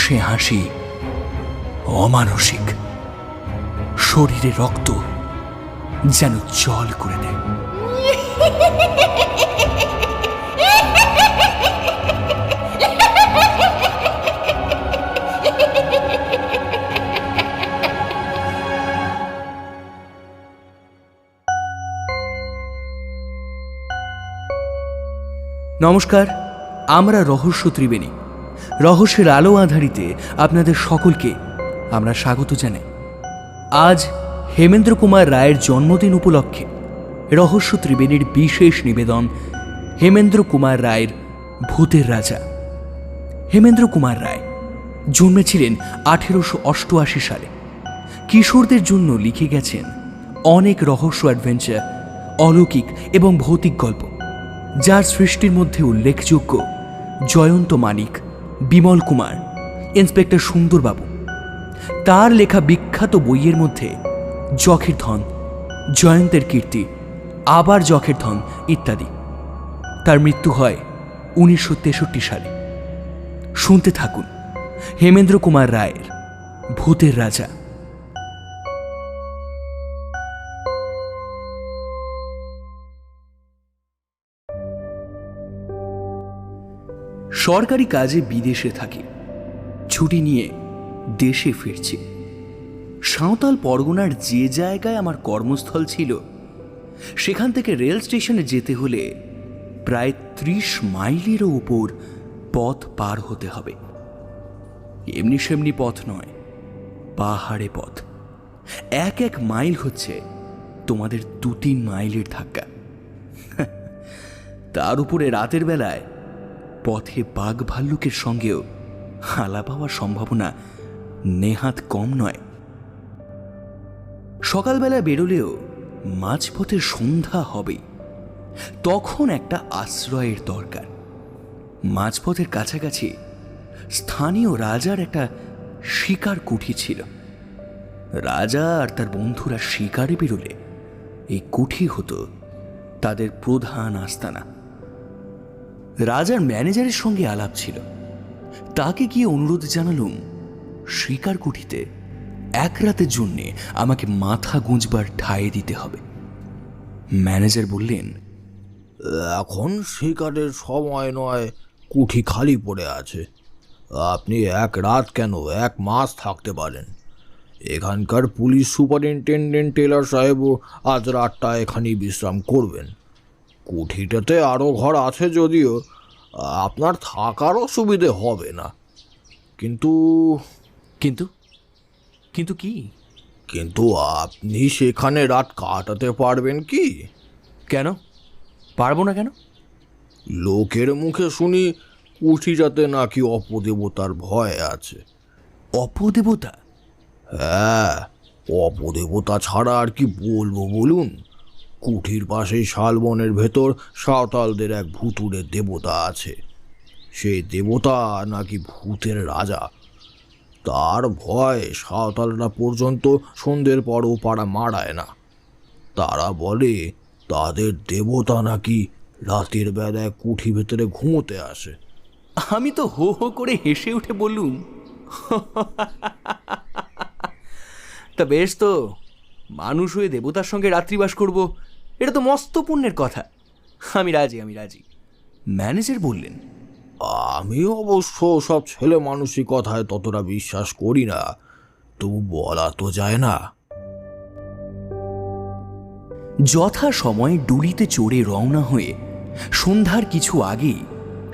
সে হাসি অমানসিক, শরীরে রক্ত যেন জল করে দেয়। নমস্কার, আমরা রহস্য ত্রিবেণী। রহস্যের আলো আধারিতে আপনাদের সকলকে আমরা স্বাগত জানাই। আজ হেমেন্দ্র কুমার রায়ের জন্মদিন উপলক্ষে রহস্য ত্রিবেণীর বিশেষ নিবেদন হেমেন্দ্র কুমার রায়ের ভূতের রাজা। হেমেন্দ্র কুমার রায় জন্মেছিলেন 1888 সালে। কিশোরদের জন্য লিখে গেছেন অনেক রহস্য, অ্যাডভেঞ্চার, অলৌকিক এবং ভৌতিক গল্প, যার সৃষ্টির মধ্যে উল্লেখযোগ্য জয়ন্ত মানিক, বিমল কুমার, ইন্সপেক্টর সুন্দরবাবু। তার লেখা বিখ্যাত বইয়ের মধ্যে যখের ধন, জয়ন্তের কীর্তি, আবার যখের ধন ইত্যাদি। তার মৃত্যু হয় 1963 সালে। শুনতে থাকুন হেমেন্দ্র কুমার রায়ের ভূতের রাজা। সরকারি কাজে বিদেশে থাকি, ছুটি নিয়ে দেশে ফিরছি। সাঁওতাল পরগনার যে জায়গায় আমার কর্মস্থল ছিল, সেখান থেকে রেল স্টেশনে যেতে হলে প্রায় 30 মাইলেরও উপর পথ পার হতে হবে। এমনি সেমনি পথ নয়, পাহাড়ে পথ। এক মাইল হচ্ছে তোমাদের 2-3 মাইলের ধাক্কা। তার উপরে রাতের বেলায় পথে বাঘ ভাল্লুকের সঙ্গেও আলাপ হওয়ার সম্ভাবনা নেহাত কম নয়। সকালবেলা বেরোলেও মাঝপথে সন্ধ্যা হবেই, তখন একটা আশ্রয়ের দরকার। মাঝপথের কাছাকাছি স্থানীয় রাজার একটা শিকার কুঠি ছিল। রাজা আর তার বন্ধুরা শিকারে বেরোলে এই কুঠি হতো তাদের প্রধান আস্তানা। রাজার ম্যানেজারের সঙ্গে আলাপ ছিল। তাকে গিয়ে অনুরোধ জানালুম শিকার কুঠিতে এক রাতের জন্যে আমাকে মাথা গুঁজবার ঠাঁই দিতে হবে। ম্যানেজার বললেন, এখন শিকারের সময় নয়, কুঠি খালি পড়ে আছে। আপনি এক রাত কেন, 1 মাস থাকতে পারেন। এখানকার পুলিশ সুপারিনটেন্ডেন্ট টেলর সাহেবও আজ রাতটা এখানেই বিশ্রাম করবেন। কুঠিটাতে আরও ঘর আছে যদিও, আপনার থাকার অসুবিধে হবে না। কিন্তু কিন্তু কিন্তু কি? কিন্তু আপনি সেখানে রাত কাটাতে পারবেন কি? কেন পারবো না? কেন? লোকের মুখে শুনি কুঠিটাতে নাকি অপদেবতার ভয় আছে। অপদেবতা? হ্যাঁ, অপদেবতা ছাড়া আর কি বলবো বলুন। কুঠির পাশেই শালবনের ভেতর সাঁওতালদের এক ভুতুড়ে দেবতা আছে। সেই দেবতা নাকি ভূতের রাজা। তার ভয় সাঁওতালরা পর্যন্ত সন্ধ্যের পরও পাড়া মারায় না। তারা বলে তাদের দেবতা নাকি রাতের বেলায় কুঠি ভেতরে ঘুমোতে আসে। আমি তো হো হো করে হেসে উঠে বললুম, তা বেশ তো, মানুষ হয়ে দেবতার সঙ্গে রাত্রিবাস করব, এটা তো মস্ত পুণ্যের কথা। আমি রাজি, আমি রাজি। ম্যানেজার বললেন, আমি অবশ্য সব ছেলে মানুষই কথায় ততটা বিশ্বাস করি না, তবু বলা তো যায় না। যথা সময়ে ডুলিতে চড়ে রওনা হয়ে সন্ধ্যার কিছু আগেই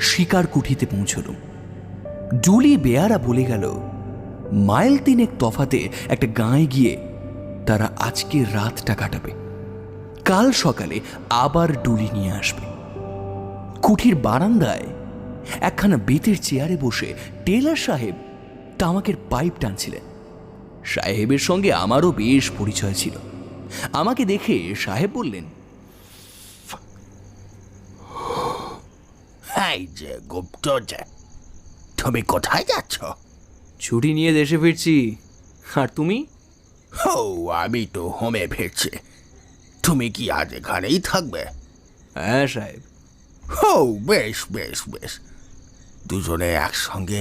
শিকার কুঠিতে পৌঁছলুম। ডুলি বেয়ারা বলে গেল, মাইল 3 তফাতে একটা গাঁয়ে গিয়ে তারা আজকে রাতটা কাটাবে, কাল সকালে আবার ডুলি নিয়ে আসবে। কুঠির বারান্দায় একখানা বেতের চেয়ারে বসে টেলার সাহেব তামাকের পাইপ টানছিলেন। সাহেবের সঙ্গে আমারও বেশ পরিচয় ছিল। আমাকে দেখে সাহেব বললেন, এই যে গুপ্ত যে, তুমি কোথায় যাচ্ছ? ছুটি নিয়ে দেশে ফিরছি। আর তুমি? ও, আমি তো হোমে ফিরছি। তুমি কি আজ এখানেই থাকবে? হ্যাঁ সাহেব। ও, বেশ বেশ বেশ, দুজনে একসঙ্গে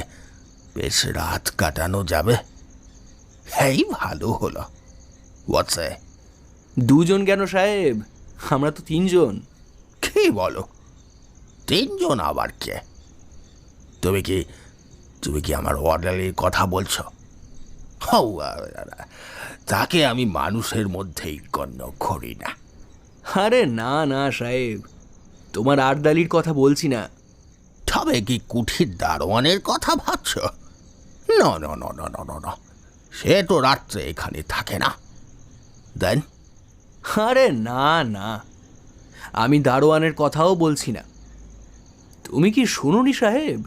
বেশ রাত কাটানো যাবে। এই ভালো হলো। হোয়াটসে? দুজন কেন সাহেব, আমরা তো তিনজন। কি বলো? তিনজন আবার কে? তুমি কি আমার অর্ডারের কথা বলছো? হাউ, তাকে আমি মানুষের মধ্যেই গণ্য করি না। আরে না না সাহেব, তোমার আর্দালির কথা বলছি না। তবে কি কুঠির দারোয়ানের কথা ভাবছ? না না না না না না না, সে তো রাত্রে এখানে থাকে না। দেন? আরে না না, আমি দারোয়ানের কথাও বলছি না। তুমি কি শোনোনি সাহেব,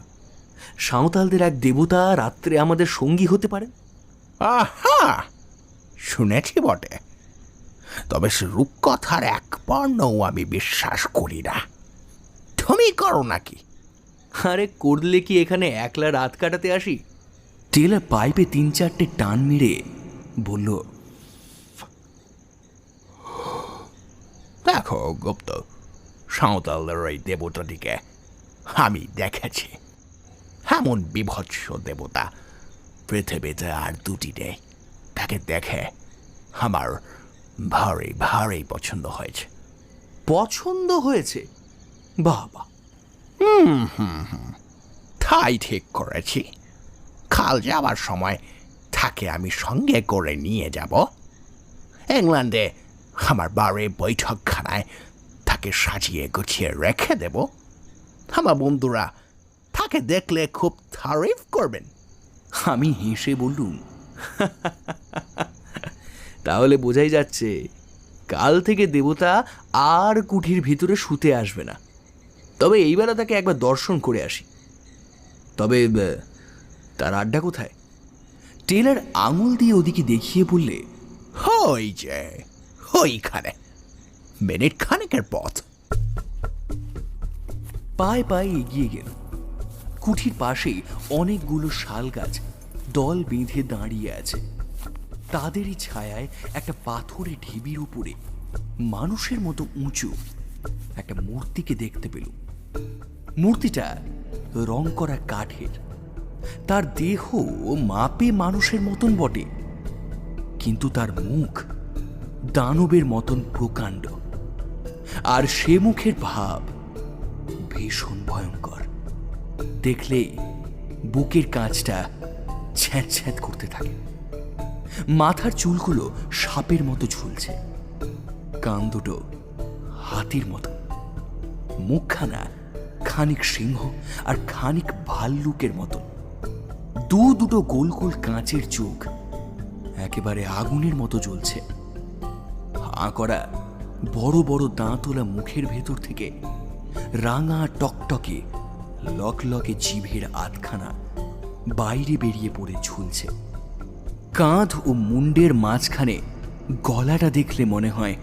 সাঁওতালদের এক দেবতা রাত্রে আমাদের সঙ্গী হতে পারেন? আহা, শুনেছি বটে, তবে সে রূপকথার এক বর্ণও আমি বিশ্বাস করি না। তুমি করো নাকি? আরে করলে কি এখানে একলা রাত কাটাতে আসি? টেলার পাইপে 3-4টে টান মেরে বলল, দেখো গুপ্ত, সাঁওতালদের ওই দেবতাটিকে আমি দেখেছি। এমন বিভৎস দেবতা পৃথিবীতে আর দুটি নেই। তাকে দেখে আমার ভারী ভারী পছন্দ হয়েছে। পছন্দ হয়েছে? বাবা, তাই ঠিক করেছি, কাল যাওয়ার সময় তাকে আমি সঙ্গে করে নিয়ে যাব। ইংল্যান্ডে আমার বাড়ির বৈঠকখানায় তাকে সাজিয়ে গুছিয়ে রেখে দেব। আমার বন্ধুরা তাকে দেখলে খুব তারিফ করবেন। আমি হেসে বললুম, তাহলে বোঝাই যাচ্ছে কাল থেকে দেবতা আর কুঠির ভিতরে শুতে আসবে না। তবে এইবার তাকে একবার দর্শন করে আসি। তবে তার আড্ডা কোথায়? টেলার আঙুল দিয়ে ওদিকে দেখিয়ে বললে, ওই যে ওইখানে, মিনিট খানেকের পথ। পায়ে পায়ে এগিয়ে গেল। কুঠির পাশেই অনেকগুলো শাল গাছ দল বেঁধে দাঁড়িয়ে আছে। তাদেরই ছায়ায় একটা পাথরের ঢিবির উপরে মানুষের মতো উঁচু একটা মূর্তিকে দেখতে পেল। মূর্তিটা রং করা কাঠের। তার দেহ মাপে মানুষের মতন বটে, কিন্তু তার মুখ দানবের মতন প্রকাণ্ড। আর সে মুখের ভাব ভীষণ ভয়ঙ্কর। দেখলেই বুকের কাঁচটা ছ্যাঁত ছ্যাঁত করতে থাকে। মাথার চুলগুলো সাপের মতো ঝুলছে, কান দুটো হাতির মতো, মুখখানা খানিক সিংহ আর খানিক ভাল্লুকের মতো। দুটো গোল গোল কাঁচের চোখ একেবারে আগুনের মতো জ্বলছে। হাঁ করা বড় বড় দাঁতওয়ালা মুখের ভেতর থেকে রাঙা টকটকে লকলকে জিভের আধখানা বাইরে বেরিয়ে পড়ে ঝুলছে। কাঁধ ও মুন্ডের মাঝখানে গলাটা দেখলে মনে হয়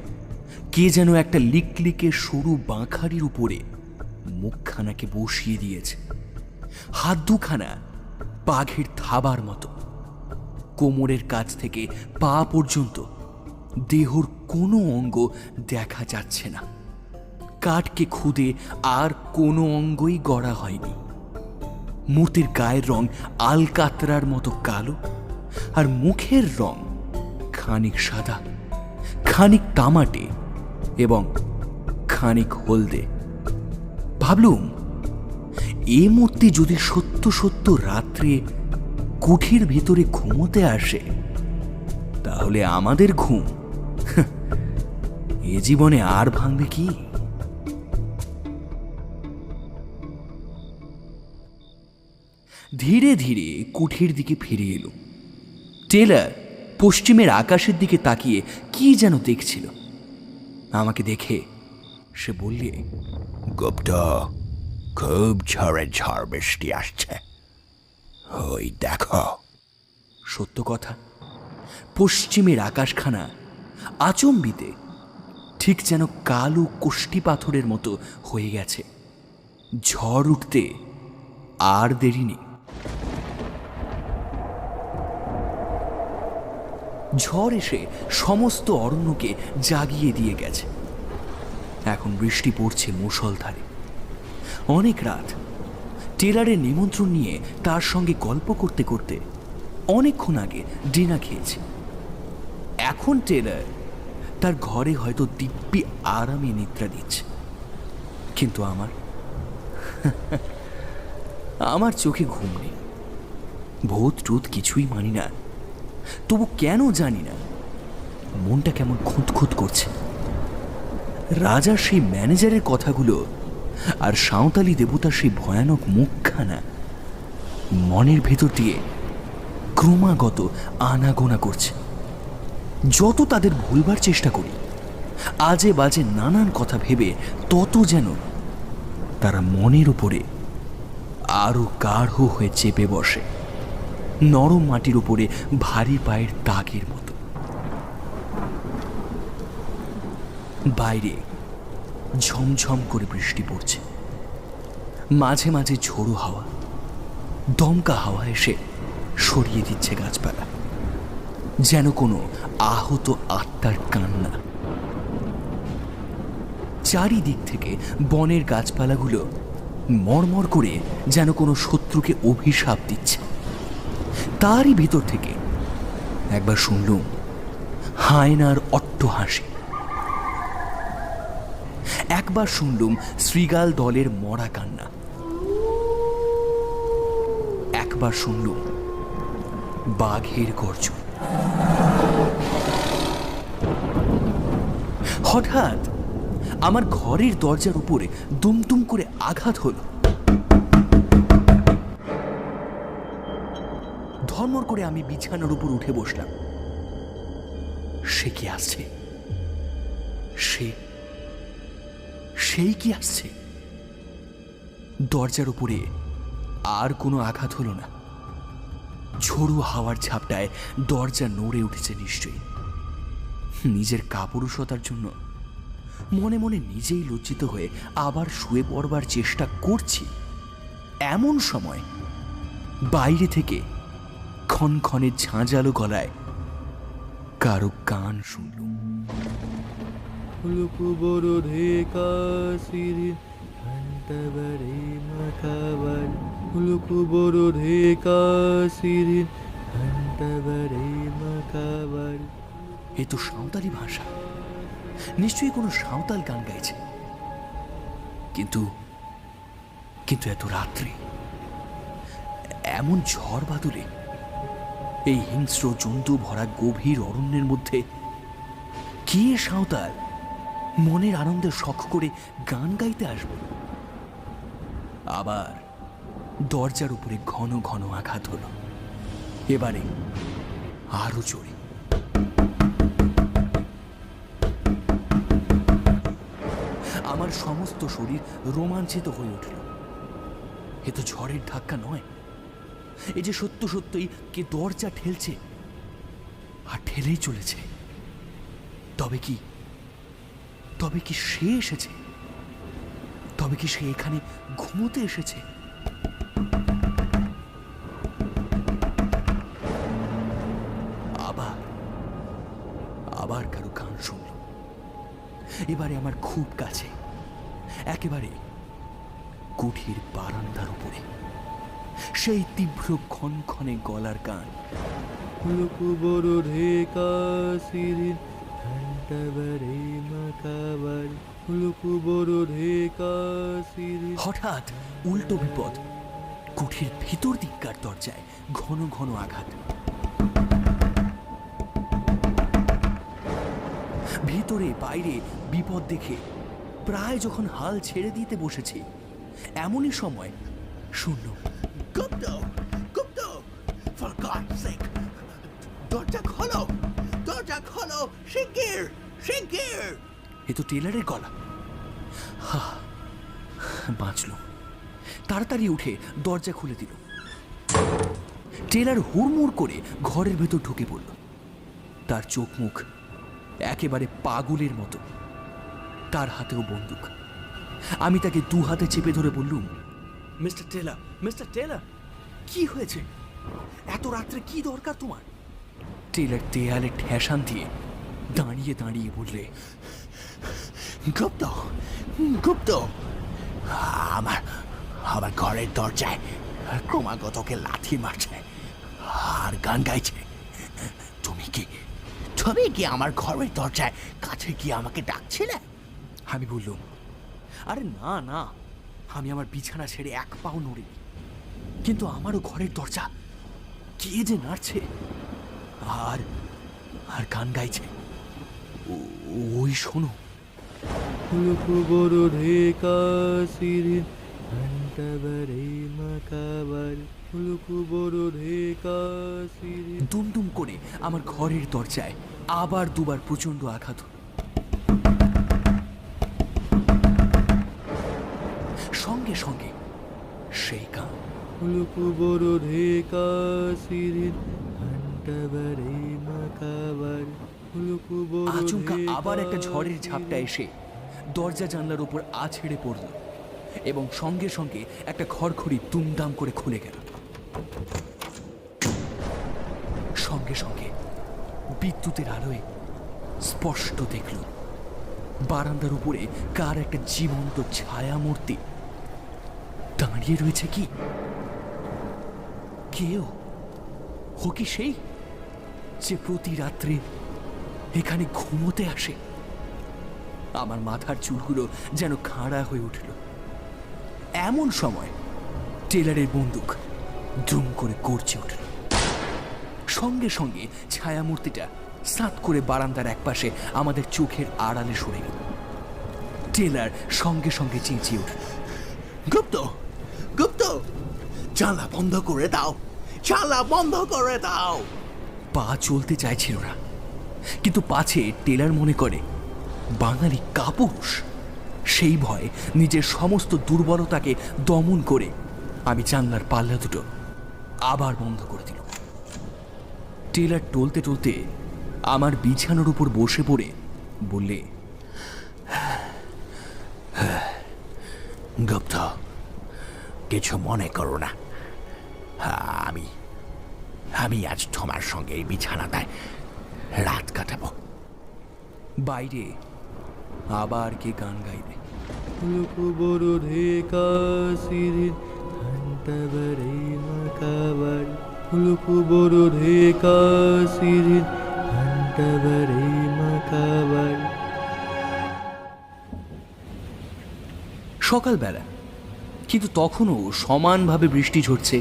কে যেন একটা লিকলিকে সরু বাঁখারির উপরে মুখখানাকে বসিয়ে দিয়েছে। হাত দুখানা বাঘের থাবার মতো। কোমরের কাছ থেকে পা পর্যন্ত দেহর কোনো অঙ্গ দেখা যাচ্ছে না। কাঠকে খুদে আর কোনো অঙ্গই গড়া হয়নি। মূর্তির গায়ের রং আলকাতরার মতো কালো, আর মুখের রং খানিক সাদা, খানিক তামাটে এবং খানিক হলদে। ভাবলুম, এ মূর্তি যদি সত্য সত্য রাত্রে কুঠির ভিতরে ঘুমোতে আসে, তাহলে আমাদের ঘুম এ জীবনে আর ভাঙবে কি? ধীরে ধীরে কুঠির দিকে ফিরে এলো। টেলার পশ্চিমের আকাশের দিকে তাকিয়ে কি যেন দেখছিল। আমাকে দেখে সে বললে, গুপ্ত, খুব ঝড়ে ঝড় বৃষ্টি আসছে, ওই দেখো। সত্য কথা, পশ্চিমের আকাশখানা আচম্বিতে ঠিক যেন কালো কোষ্ঠী পাথরের মতো হয়ে গেছে। ঝড় উঠতে আর দেরি নেই। ঝড় এসে সমস্ত অরণ্যকে জাগিয়ে দিয়ে গেছে। এখন বৃষ্টি পড়ছে মুষলধারে। অনেক রাত, টেলারের নিমন্ত্রণ নিয়ে তার সঙ্গে গল্প করতে করতে অনেকক্ষণ আগে ডিনার খেয়েছি। এখন টেলার তার ঘরে হয়তো দিব্যি আরামে নিদ্রা দিচ্ছে, কিন্তু আমার চোখে ঘুম নেই। ভূত টুত কিছুই মানি না, তবু কেন জানি না মনটা কেমন খুঁতখুত করছে। রাজার সেই ম্যানেজারের কথাগুলো আর সাঁওতালি দেবতার সেই ভয়ানক মুখখানা মনের ভেতর দিয়ে ক্রমাগত আনাগোনা করছে। যত তাদের ভুলবার চেষ্টা করি, আজে বাজে নানান কথা ভেবে, তত যেন তারা মনের উপরে আরো গাঢ় হয়ে চেপে বসে, নরম মাটির উপরে ভারী পায়ের দাগের মতো। বাইরে ঝমঝম করে বৃষ্টি পড়ছে, মাঝে মাঝে ঝোড়ো হাওয়া, দমকা হাওয়া এসে সরিয়ে দিচ্ছে গাছপালা, যেন কোনো আহত আত্মার কান্না। চারিদিক থেকে বনের গাছপালাগুলো মরমর করে যেন কোনো শত্রুকে অভিশাপ দিচ্ছে। তারই ভিতর থেকে একবার শুনলুম হায়নার অট্টহাসি, একবার শুনলুম শৃগাল দলের মরা কান্না, একবার শুনলুম বাঘের গর্জন। হঠাৎ আমার ঘরের দরজার উপরে দুমদুম করে আঘাত হলো। ধর্মর করে আমি বিছানার উপর উঠে বসলাম। সে কি আসছে? সেই কি আসছে? দরজার উপরে আর কোনো আঘাত হলো না। ঝোড়ো হাওয়ার ঝাপটায় দরজা নড়ে উঠেছে নিশ্চয়ই। নিজের কাপুরুষতার জন্য মনে মনে নিজেই লজ্জিত হয়ে আবার শুয়ে পড়বার চেষ্টা করছি। এমন সময় বাইরে থেকে ক্ষণক্ষণে ঝাঁঝালো গলায় কারো গান শুনলুম। এ তো সাঁওতালি ভাষা, নিশ্চয়ই কোনো সাঁওতাল গান গাইছে। কিন্তু এত রাত্রে, এমন ঝড় বাদলে, এই হিংস্র জন্তু ভরা গভীর অরণ্যের মধ্যে কে সাঁওতাল মনের আনন্দে শখ করে গান গাইতে আসবে? আবার দরজার উপরে ঘন ঘন আঘাত হলো, এবারে আরো জোরে। আমার সমস্ত শরীর রোমাঞ্চিত হয়ে উঠল। এ তো ঝড়ের ধাক্কা নয়, এ যে সত্য সত্যই কে দরজা ঠেলছে, আর ঠেলেই চলেছে। তবে কি সে এসেছে? তবে কি সে এখানে ঘুমোতে এসেছে? আবার কারো গান শুনল, এবারে আমার খুব কাছে, একেবারে কুঠির বারান্দার উপরে। সেই তীব্র ক্ষণক্ষণে গলার গান। হঠাৎ উল্টো বিপদ। কুঠির ভিতর দিককার দরজায় ঘন ঘন আঘাত। ভিতরে বাইরে বিপদ দেখে প্রায় যখন হাল ছেড়ে দিতে বসেছি, এমনই সময় শুনল, For God's sake, দরজা খোলো, শিগগির। এ তো টেলারের গলা। বাঁচল। তাড়াতাড়ি উঠে দরজা খুলে দিল। টেলার হুড়মুড় করে ঘরের ভেতর ঢুকে পড়ল। তার চোখ মুখ একেবারে পাগলের মতো, তার হাতেও বন্দুক। আমি তাকে দু হাতে চেপে ধরে বললুম, মিস্টার টেলার, কি হয়েছে? এত রাত্রে কি দরকার তোমার? টেলার দেয়ালে ঠেসান দিয়ে দাঁড়িয়ে দাঁড়িয়ে বললে, গুপ্ত, আমার ঘরের দরজায় ক্রমাগতকে লাথি মারছে আর গান গাইছে। তুমি কি আমার ঘরের দরজায় কাছে গিয়ে আমাকে ডাকছিলে? আমি বললুম, আরে না না, আমি আমার বিছানা ছেড়ে এক পাও নড়িনি, কিন্তু আমারও ঘরের দরজা কে যে নাড়ছে আর আর গান গাইছে। ওই শোনো, দুমদুম করে আমার ঘরের দরজায় আবার দুবার প্রচন্ড আঘাত হলো। সঙ্গে সঙ্গে সেই গান, আচমকা আবার একটা ঝড়ের ঝাপটা এসে দরজা জানলার উপর আছড়ে পড়ল এবং সঙ্গে সঙ্গে একটা খড়খড়ি দুমদাম করে খুলে গেল। সঙ্গে সঙ্গে বিদ্যুতের আলোয় স্পষ্ট দেখল বারান্দার উপরে কার একটা জীবন্ত ছায়া মূর্তি দাঁড়িয়ে রয়েছে। কি কেউ ও কি সেই যে প্রতি রাত্রে এখানে ঘুমোতে আসে? আমার মাথার চুলগুলো যেন খাড়া হয়ে উঠল। এমন সময় টেলারের বন্দুক দুম করে গর্জে উঠল। সঙ্গে সঙ্গে ছায়ামূর্তিটা সাত করে বারান্দার একপাশে আমাদের চোখের আড়ালে সরে গেল। টেলার সঙ্গে সঙ্গে চেঁচিয়ে উঠল, গুপ্ত, গুপ্ত, জানলা বন্ধ করে দাও, জানলা বন্ধ করে দাও। পা চলতে চাইছিল না, কিন্তু পাছে টেলার মনে করে বাঙালি কাপুরুষ। সেই ভয়ে নিজের সমস্ত দুর্বলতাকে দমন করে আমি জানলার পাল্লা দুটো আবার বন্ধ করে দিল। টেলার টলতে টলতে আমার বিছানার উপর বসে পড়ে বললে, গুপ্ত, কিছু মনে করো না, আমি আজ তোমার সঙ্গে এই বিছানাটায় রাত কাটাবো। বাইরে আবার কে গান গাইবে। সকালবেলা, কিন্তু তখনও সমানভাবে বৃষ্টি ঝরছে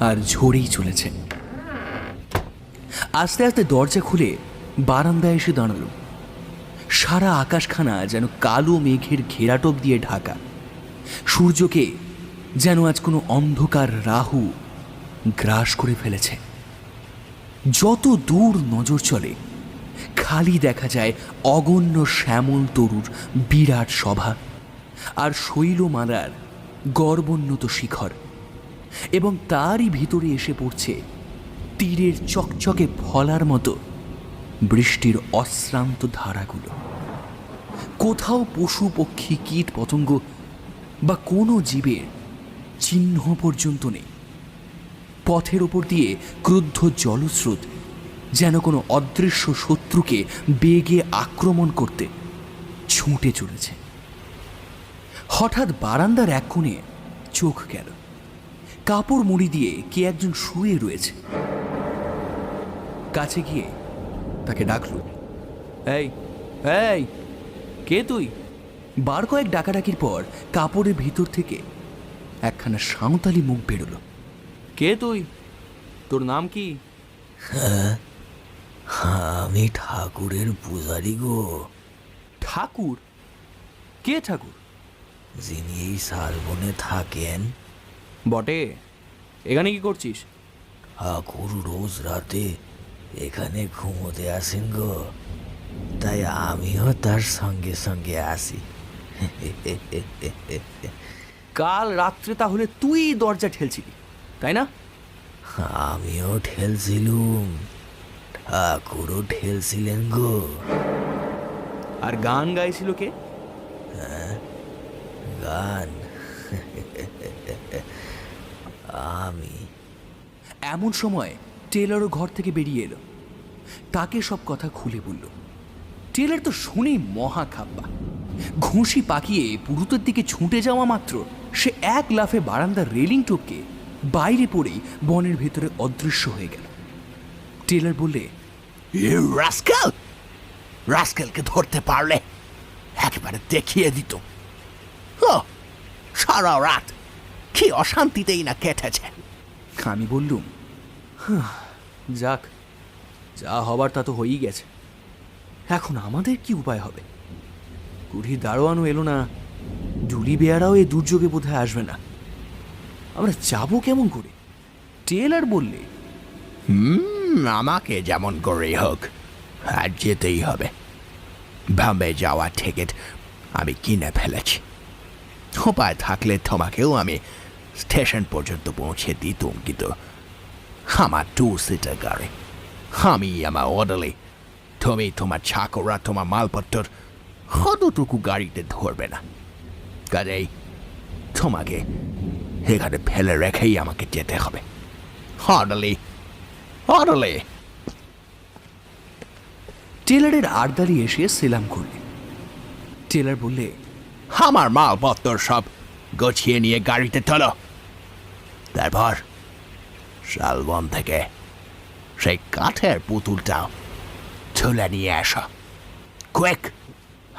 আর ঝরেই চলেছে। আস্তে আস্তে দরজা খুলে বারান্দায় এসে দাঁড়ালো। সারা আকাশখানা যেন কালো মেঘের ঘেরাটোপ দিয়ে ঢাকা। সূর্যকে যেন আজ কোনো অন্ধকার রাহু গ্রাস করে ফেলেছে। যত দূর নজর চলে খালি দেখা যায় অগণ্য শ্যামল তরুর বিরাট সভা আর শৈলমালার গর্বোন্নত শিখর, এবং তারই ভিতরে এসে পড়ছে তীরের চকচকে ফলার মতো বৃষ্টির অশ্রান্ত ধারাগুলো। কোথাও পশু পক্ষী কীট পতঙ্গ বা কোনো জীবের চিহ্ন পর্যন্ত নেই। পথের ওপর দিয়ে ক্রুদ্ধ জলস্রোত যেন কোনো অদৃশ্য শত্রুকে বেগে আক্রমণ করতে ছুটে চলেছে। হঠাৎ বারান্দার এক কোণে চোখ গেল, কাপড় মুড়ি দিয়ে কে একজন শুয়ে রয়েছে। কাছে গিয়ে তাকে ডাকল, এই এই, কে তুই? বার কয়েক ডাকাডাকির পর কাপড়ের ভিতর থেকে একখানা সাঁওতালি মুখ বেরোলো। কে তুই? তোর নাম কি? আমি ঠাকুরের পূজারি গো। ঠাকুর? কে ঠাকুর? যিনি এই শালবনে থাকেন। বটে, এখানে কি করছিস? ঠাকুর রোজ রাতে এখানে ঘুমোতে আসেন গো, তাই আমিও তার সঙ্গে সঙ্গে আসি। কাল রাত্রে তাহলে তুই দরজা ঠেলছিলি, তাই না? আমিও ঠেলছিলুম, ঠাকুরও ঠেলছিলেন গো। আর গান গাইছিল কে? গান আমি। এমন সময় টেলারও ঘর থেকে বেরিয়ে এলো। তাকে সব কথা খুলে বলল। টেলার তো শুনেই মহা খাপ্পা। ঘুষি পাকিয়ে পুরুতের দিকে ছুটে যাওয়া মাত্র সে এক লাফে বারান্দার রেলিং টপকে বাইরে পড়েই বনের ভেতরে অদৃশ্য হয়ে গেল। টেলর বললে, রাস্কেল, রাস্কেলকে ধরতে পারলে একেবারে দেখিয়ে দিত। সারা রাত কি অশান্তিতেই না কেটেছে। আমি বললুম, যাক, যা হবার তা তো হয়েই গেছে। এখন আমাদের কি উপায় হবে? কুঠির দারোয়ানও এলো না, জুলি বেয়ারাও এই দুর্যোগে বোধহয় আসবে না। আমরা যাবো কেমন করে? টেলর বললে, আমাকে যেমন করেই হোক আর যেতেই হবে। বম্বে যাওয়ার টিকিট আমি কিনে ফেলেছি। উপায় থাকলে তোমাকেও আমি স্টেশন পর্যন্ত পৌঁছে দিতুম, কিন্তু আমার 2 সিটার গাড়ি, আমি আমার অর্ডারলি, তুমি তোমার চাকররা তোমার মালপত্র অতটুকু গাড়িতে ধরবে না। কাজেই তোমাকে এখানে ফেলে রেখেই আমাকে যেতে হবে। Orderly, orderly. টেলরের আড়দালি এসে সেলাম করলে। টেলর বললে, আমার মালপত্র সব গুছিয়ে নিয়ে গাড়িতে তোলো। তারপর শালবন থেকে সেই কাঠের পুতুলটাও তুলে নিয়ে আসো, কুইক।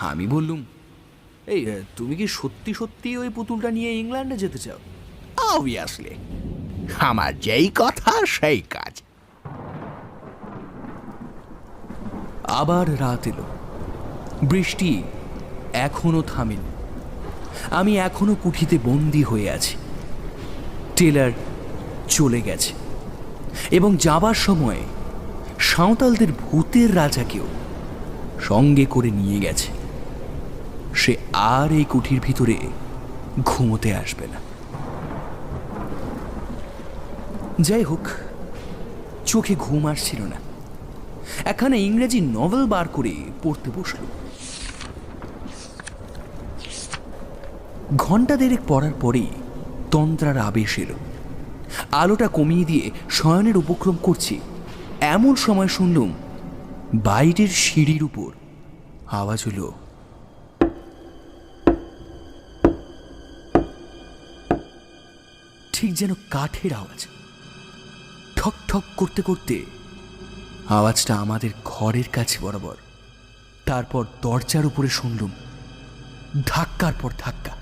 আমি বললুম, এই তুমি কি সত্যি সত্যি ওই পুতুলটা নিয়ে ইংল্যান্ডে যেতে চাও? অবভিয়াসলি, আমার যেই কথা সেই কাজ। আবার রাত এলো। বৃষ্টি এখনো থামেনি। আমি এখনো কুঠিতে বন্দি হয়ে আছি। টেলর চলে গেছে এবং যাবার সময় সাঁওতালদের ভূতের রাজাকেও সঙ্গে করে নিয়ে গেছে। সে আর এই কুঠির ভিতরে ঘুমোতে আসবে না। যাই হোক, চোখে ঘুম আসছিল না। একখানা ইংরেজি নভেল বার করে পড়তে বসল। ঘন্টা দেড়েক পড়ার পরেই তন্ত্রার আবেশ এলো। আলোটা কমিয়ে দিয়ে শয়নের উপক্রম করছি, এমন সময় শুনলুম বাইরের সিঁড়ির উপর আওয়াজ হলো, ঠিক যেন কাঠের আওয়াজ। ঠক ঠক করতে করতে আওয়াজটা আমাদের ঘরের কাছে বরাবর। তারপর দরজার উপরে শুনলুম ধাক্কার পর ধাক্কা।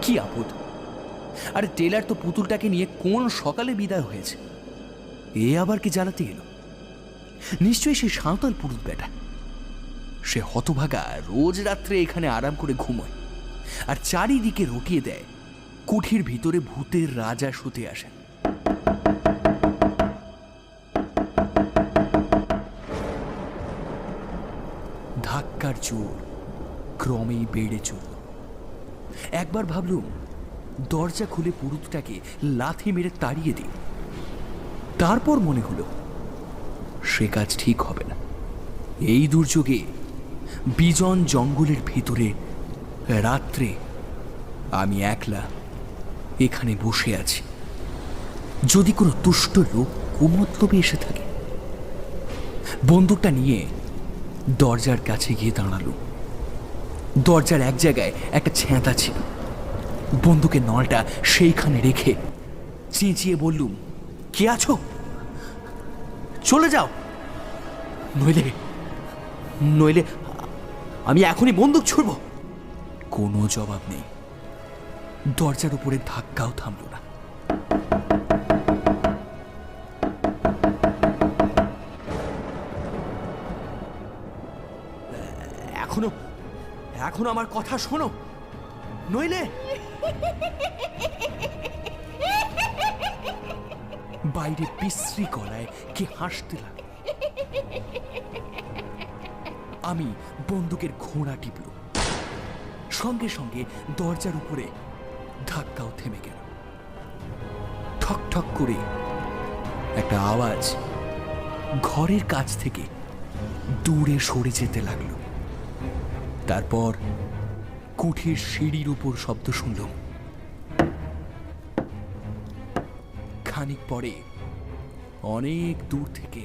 কি আপদ! আরে টেলর তো পুতুলটাকে নিয়ে কোন সকালে বিদায় হয়েছে, এ আবার কি জ্বালাতে এলো? নিশ্চয়ই সে সাঁওতাল পুরুষ বেটা। সে হতভাগা রোজ রাত্রে এখানে আরাম করে ঘুমোয় আর চারিদিকে রটিয়ে দেয় কুঠির ভিতরে ভূতের রাজা শুতে আসেন। ধাক্কার জোর ক্রমেই বেড়ে চলল। একবার ভাবলুম দরজা খুলে পুরুতটাকে লাথি মেরে তাড়িয়ে দিই। তারপর মনে হলো সে কাজ ঠিক হবে না। এই দুর্যোগে বিজন জঙ্গলের ভিতরে রাত্রে আমি একলা এখানে বসে আছি। যদি কোনো দুষ্ট লোক কুমতলবে এসে থাকে। বন্দুকটা নিয়ে দরজার কাছে গিয়ে দাঁড়ালো। দরজার এক জায়গায় একটা ছ্যাঁতা ছিল। বন্দুকের নলটা সেইখানে রেখে চেঁচিয়ে বললুম, কে আছো? চলে যাও, নইলে নইলে আমি এখনই বন্দুক ছুড়ব। কোনো জবাব নেই। দরজার উপরে ধাক্কাও থামল না। এখনো এখনো আমার কথা শোনো, নইলে। বাইরে বিশ্রী গলায় কি হাসতে লাগে। আমি বন্দুকের ঘোড়া টিপল। সঙ্গে সঙ্গে দরজার উপরে ধাক্কাও থেমে গেল। ঠক ঠক করে একটা আওয়াজ ঘরের কাছ থেকে দূরে সরে যেতে লাগলো। তারপর কুঠির সিঁড়ির উপর শব্দ শুনলাম। খানিক পরে অনেক দূর থেকে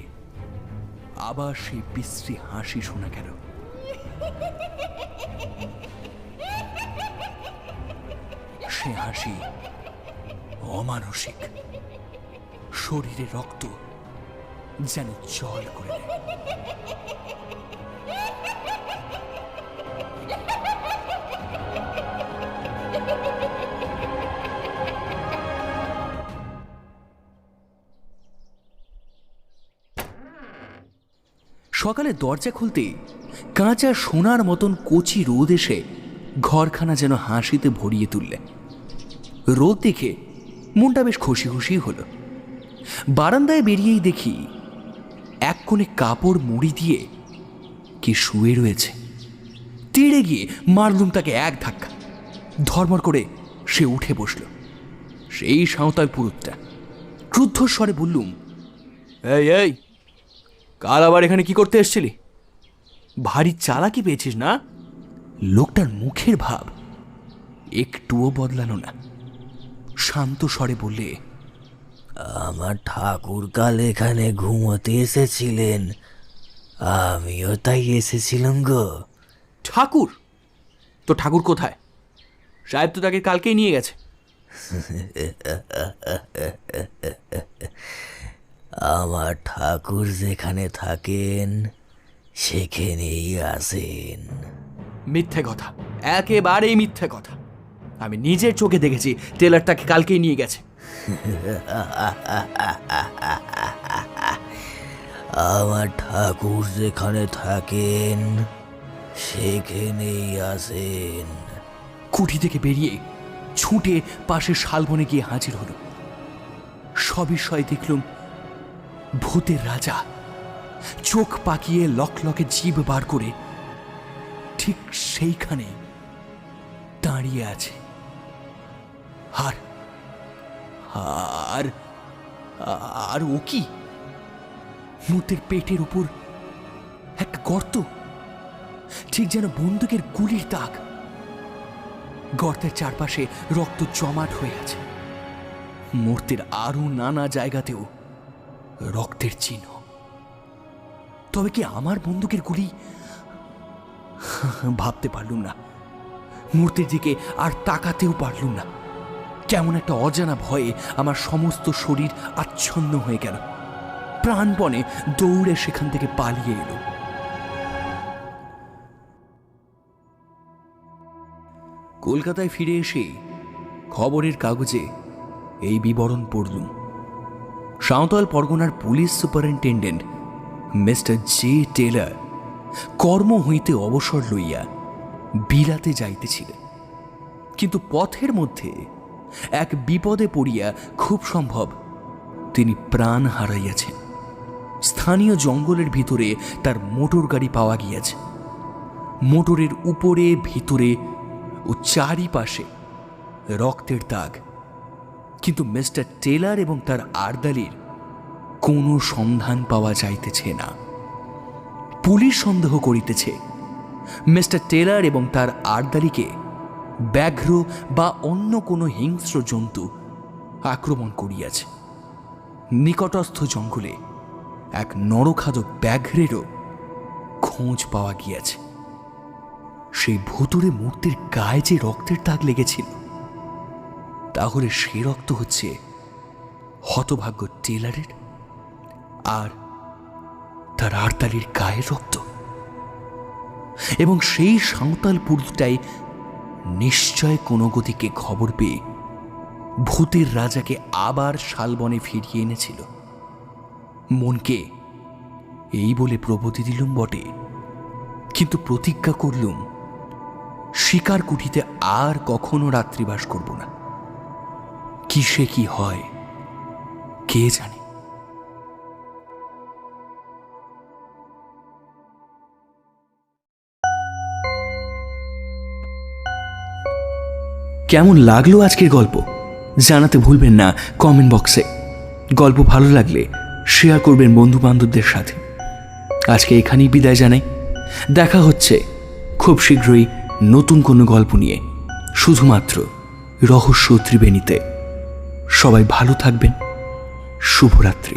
আবার সেই বিশ্রী হাসি শোনা গেল। সে হাসি অমানসিক, শরীরে রক্ত যেন জল করে দেয়। সকালে দরজা খুলতেই কাঁচা সোনার মতন কচি রোদ এসে ঘরখানা যেন হাসিতে ভরিয়ে তুললে। রোদ দেখে মনটা বেশ খুশি খুশি হলো। বারান্দায় বেরিয়েই দেখি এক কোণে কাপড় মুড়ি দিয়ে কি শুয়ে রয়েছে। তেড়ে গিয়ে মারলুম তাকে এক ধাক্কা। ধর্মর করে সে উঠে বসল। সেই সাঁওতাল পুরুতটা। ক্রুদ্ধস্বরে বললুম, এই এই, কাল আবার এখানে কি করতে এসেছিলি? ভারী চালাকি পেয়েছিস না? লোকটার মুখের ভাব একটুও বদলানো না। শান্ত স্বরে বললে, আমার ঠাকুর কাল এখানে ঘুমোতে এসেছিলেন, আমিও তাই এসেছিলাম গো। ঠাকুর? তো ঠাকুর কোথায়? সাহেব তো তাকে কালকেই নিয়ে গেছে। আমার ঠাকুর যেখানে থাকেন সেখানেই আসেন। মিথ্যে কথা, একেবারেই মিথ্যে কথা। আমি নিজের চোখে দেখেছি টেলার তাকে কালকেই নিয়ে গেছে। আমার ঠাকুর যেখানে থাকেন সেখানেই আসেন। কুঠি থেকে বেরিয়ে ছুটে পাশের শালবনে গিয়ে হাজির হল। সবিষয় দেখলুম ভূতের রাজা চোখ পাকিয়ে লকলকে জিভ বার করে ঠিক সেইখানে দাঁড়িয়ে আছে। আর আর আর ও কি? মূর্তির পেটের উপর একটা গর্ত, ঠিক যেন বন্দুকের গুলির দাগ। গর্তের চারপাশে রক্ত জমাট হয়ে আছে। মূর্তির আরো নানা জায়গাতেও রক্তের চিহ্ন। তবে কি আমার বন্দুকের গুলি? ভাবতে পারলুম না। মূর্তির দিকে আর তাকাতেও পারলুম না। কেমন একটা অজানা ভয়ে আমার সমস্ত শরীর আচ্ছন্ন হয়ে গেল। প্রাণপণে দৌড়ে সেখান থেকে পালিয়ে এলো। কলকাতায় ফিরে এসে খবরের কাগজে এই বিবরণ পড়লুম। সাঁওতাল পরগনার police superintendent mister J Taylor কর্ম হইতে অবসর লইয়া বিলাতে যাইতেছিলেন, কিন্তু পথের মধ্যে এক বিপদে পড়িয়া খুব সম্ভব তিনি প্রাণ হারাইয়াছেন। স্থানীয় জঙ্গলের ভিতরে তার মোটর গাড়ি পাওয়া গিয়াছে। মোটরের উপরে, ভিতরে ও চারিপাশে রক্তের দাগ, কিন্তু মিস্টার টেলার এবং তার আর্দালির কোনো সন্ধান পাওয়া যাইতেছে না। পুলিশ সন্দেহ করিতেছে মিস্টার টেলার এবং তার আর্দালিকে ব্যাঘ্র বা অন্য কোনো হিংস্র জন্তু আক্রমণ করিয়াছে। নিকটস্থ জঙ্গলে এক নরখাদক ব্যাঘ্রেরও খোঁজ পাওয়া গিয়াছে। সেই ভুতুড়ে মূর্তির গায়ে যে রক্তের দাগ লেগেছিল, তাহলে সে রক্ত হচ্ছে হতভাগ্য টেলারের আর তার আর্দালির গায়ের রক্ত। এবং সেই সাঁওতাল পুরুষটাই নিশ্চয় কোনো গতিকে খবর পেয়ে ভূতের রাজাকে আবার শালবনে ফিরিয়ে এনেছিল। মনকে এই বলে প্রবতি দিলুম বটে, কিন্তু প্রতিজ্ঞা করলুম শিকার কুঠিতে আর কখনো রাত্রিবাস করব না। কিসে কি হয় কে জানে। কেমন লাগলো আজকের গল্প জানাতে ভুলবেন না কমেন্ট বক্সে। গল্প ভালো লাগলে শেয়ার করবেন বন্ধু বান্ধবদের সাথে। আজকে এখানেই বিদায় জানাই। দেখা হচ্ছে খুব শীঘ্রই নতুন কোনো গল্প নিয়ে, শুধুমাত্র রহস্য ত্রিবেণীতে। সবাই ভালো থাকবেন। শুভরাত্রি।